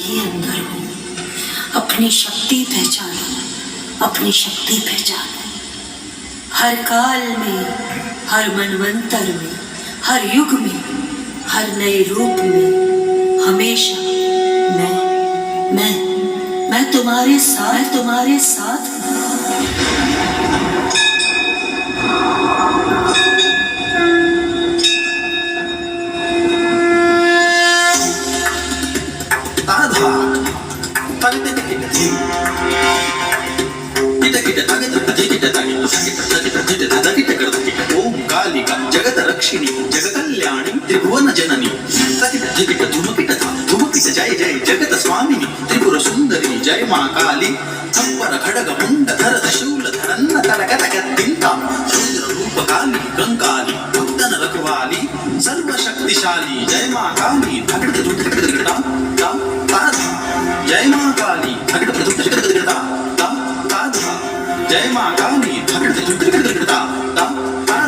ही अंदर हो। अपनी शक्ति पहचानो, अपनी शक्ति पहचानो। हर काल में, हर मनवंतर में, हर युग में, हर नए रूप में हमेशा मैं तुम्हारे साथ ओम कालिका जगत रक्षिणी जगकल्याणी त्रिभुवन जननी तकिट धिकिट धुमकिट धुमकिट जय जय जगत स्वामिनी त्रिपुर सुंदरी जय मा काली थप्पर खडग मुंड धरत शूल धरन्न तलगत गद्दिंता रुद्र रूप काली कंकाली भक्तन रखवाली सर्व शक्तिशाली जय मा काली धगड़ धुगड़ ता ता ता जय मा काली धगड़ धुगड़ ता ता ता जय मा काली धगड़ धुगड़ ता ता ता